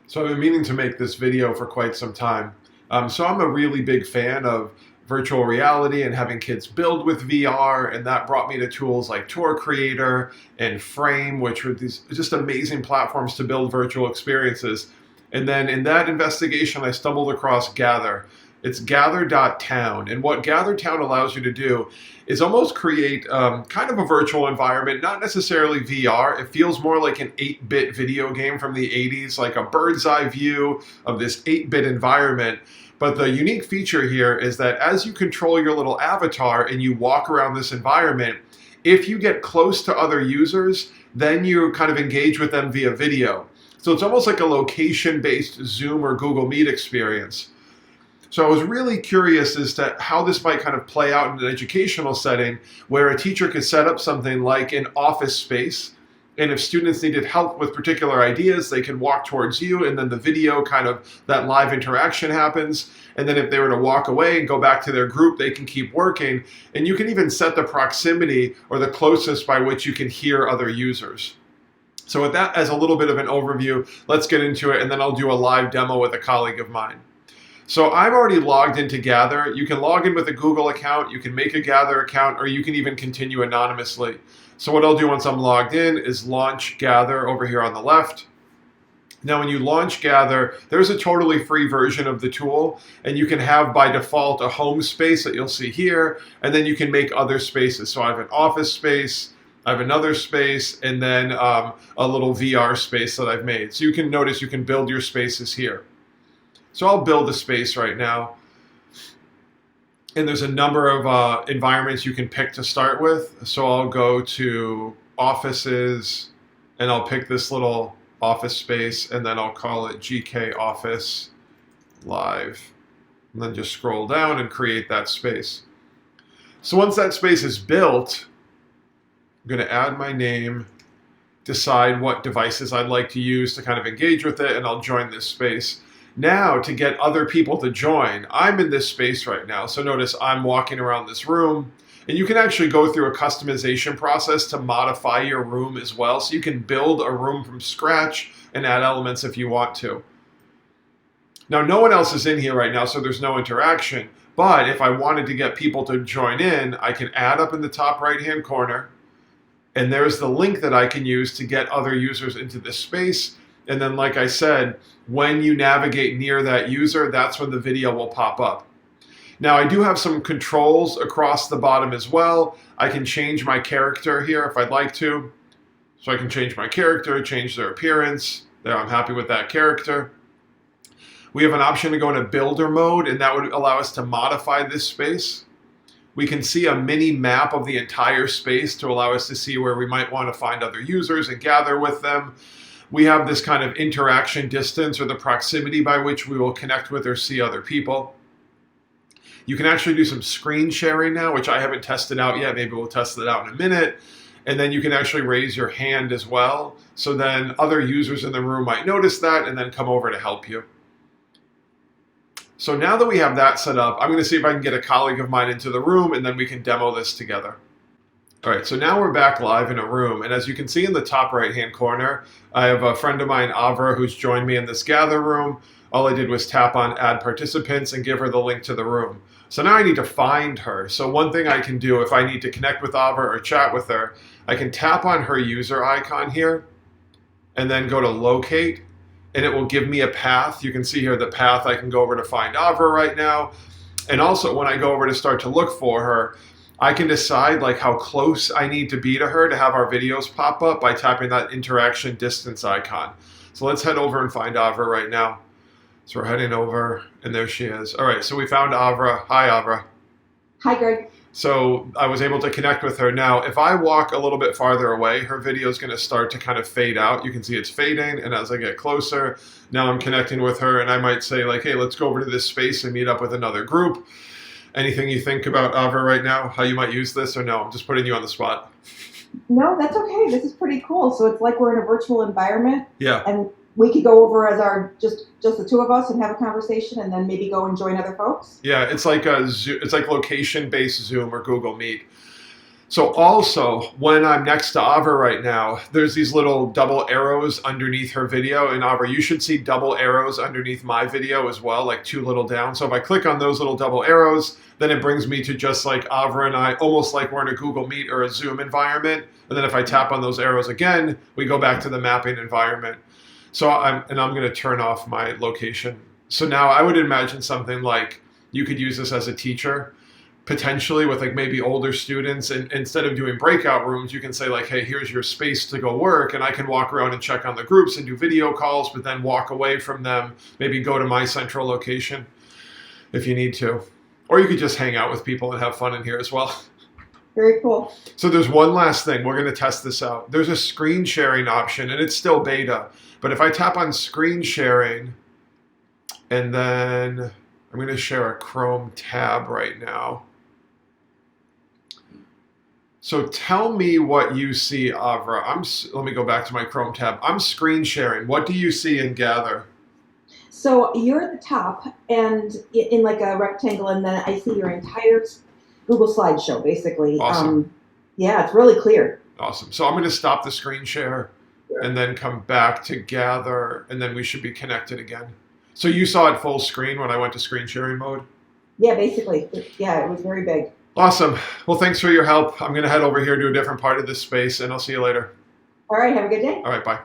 So I've been meaning to make this video for quite some time. So I'm a really big fan of virtual reality and having kids build with VR, and that brought me to tools like Tour Creator and Frame, which were these just amazing platforms to build virtual experiences. And then in that investigation, I stumbled across Gather. It's gather.town. And what GatherTown allows you to do is almost create kind of a virtual environment, not necessarily VR. It feels more like an 8-bit video game from the 80s, like a bird's eye view of this 8-bit environment. But the unique feature here is that as you control your little avatar and you walk around this environment, if you get close to other users, then you kind of engage with them via video. So it's almost like a location-based Zoom or Google Meet experience. So I was really curious as to how this might kind of play out in an educational setting where a teacher could set up something like an office space. And if students needed help with particular ideas, they could walk towards you, and then the video kind of, that live interaction happens. And then if they were to walk away and go back to their group, they can keep working. And you can even set the proximity or the closest by which you can hear other users. So with that as a little bit of an overview, let's get into it, and then I'll do a live demo with a colleague of mine. So I'm already logged into Gather. You can log in with a Google account, you can make a Gather account, or you can even continue anonymously. So what I'll do once I'm logged in is launch Gather over here on the left. Now when you launch Gather, there's a totally free version of the tool, and you can have by default a home space that you'll see here, and then you can make other spaces. So I have an office space, I have another space, and then a little VR space that I've made. So you can notice you can build your spaces here. So I'll build a space right now. And there's a number of environments you can pick to start with. So I'll go to offices, and I'll pick this little office space, and then I'll call it GK Office Live. And then just scroll down and create that space. So once that space is built, I'm going to add my name, decide what devices I'd like to use to kind of engage with it, and I'll join this space. Now, to get other people to join, I'm in this space right now. So notice I'm walking around this room, and you can actually go through a customization process to modify your room as well. So you can build a room from scratch and add elements if you want to. Now, no one else is in here right now, so there's no interaction. But if I wanted to get people to join in, I can add up in the top right-hand corner, and there's the link that I can use to get other users into this space. And then, like I said, when you navigate near that user, that's when the video will pop up. Now, I do have some controls across the bottom as well. I can change my character here if I'd like to. So I can change my character, change their appearance. There, I'm happy with that character. We have an option to go into builder mode, and that would allow us to modify this space. We can see a mini map of the entire space to allow us to see where we might want to find other users and gather with them. We have this kind of interaction distance, or the proximity by which we will connect with or see other people. You can actually do some screen sharing now, which I haven't tested out yet. Maybe we'll test it out in a minute. And then you can actually raise your hand as well. So then other users in the room might notice that and then come over to help you. So now that we have that set up, I'm going to see if I can get a colleague of mine into the room, and then we can demo this together. All right, so now we're back live in a room, and as you can see in the top right-hand corner, I have a friend of mine, Avra, who's joined me in this Gather room. All I did was tap on Add Participants and give her the link to the room. So now I need to find her. So one thing I can do if I need to connect with Avra or chat with her, I can tap on her user icon here, and then go to Locate, and it will give me a path. You can see here the path I can go over to find Avra right now. And also when I go over to start to look for her, I can decide like how close I need to be to her to have our videos pop up by tapping that interaction distance icon. So let's head over and find Avra right now. So we're heading over, and there she is. All right, so we found Avra. Hi, Avra. Hi, Greg. So I was able to connect with her. Now, if I walk a little bit farther away, her video is going to start to kind of fade out. You can see it's fading, and as I get closer, now I'm connecting with her, and I might say like, hey, let's go over to this space and meet up with another group. Anything you think about Avra right now, how you might use this, or no? I'm just putting you on the spot. No, that's okay. This is pretty cool. So it's like we're in a virtual environment. Yeah. And we could go over as our just the two of us and have a conversation, and then maybe go and join other folks. Yeah, it's like location-based Zoom or Google Meet. So also, when I'm next to Ava right now, there's these little double arrows underneath her video. And Ava, you should see double arrows underneath my video as well, like two little down. So if I click on those little double arrows, then it brings me to just like Ava and I, almost like we're in a Google Meet or a Zoom environment. And then if I tap on those arrows again, we go back to the mapping environment. So I'm going to turn off my location. So now I would imagine something like you could use this as a teacher, potentially with like maybe older students, and instead of doing breakout rooms, you can say like, hey, here's your space to go work, and I can walk around and check on the groups and do video calls, but then walk away from them, maybe go to my central location if you need to. Or you could just hang out with people and have fun in here as well. Very cool. So there's one last thing. We're going to test this out. There's a screen sharing option, and it's still beta. But if I tap on screen sharing, and then I'm going to share a Chrome tab right now. So tell me what you see, Avra. Let me go back to my Chrome tab. I'm screen sharing. What do you see in Gather? So you're at the top and in like a rectangle, and then I see your entire Google slideshow, basically. Awesome. Yeah, it's really clear. Awesome. So I'm going to stop the screen share and then come back to Gather, and then we should be connected again. So you saw it full screen when I went to screen sharing mode? Yeah, basically. Yeah, it was very big. Awesome. Well, thanks for your help. I'm going to head over here to a different part of this space, and I'll see you later. All right, have a good day. All right, bye.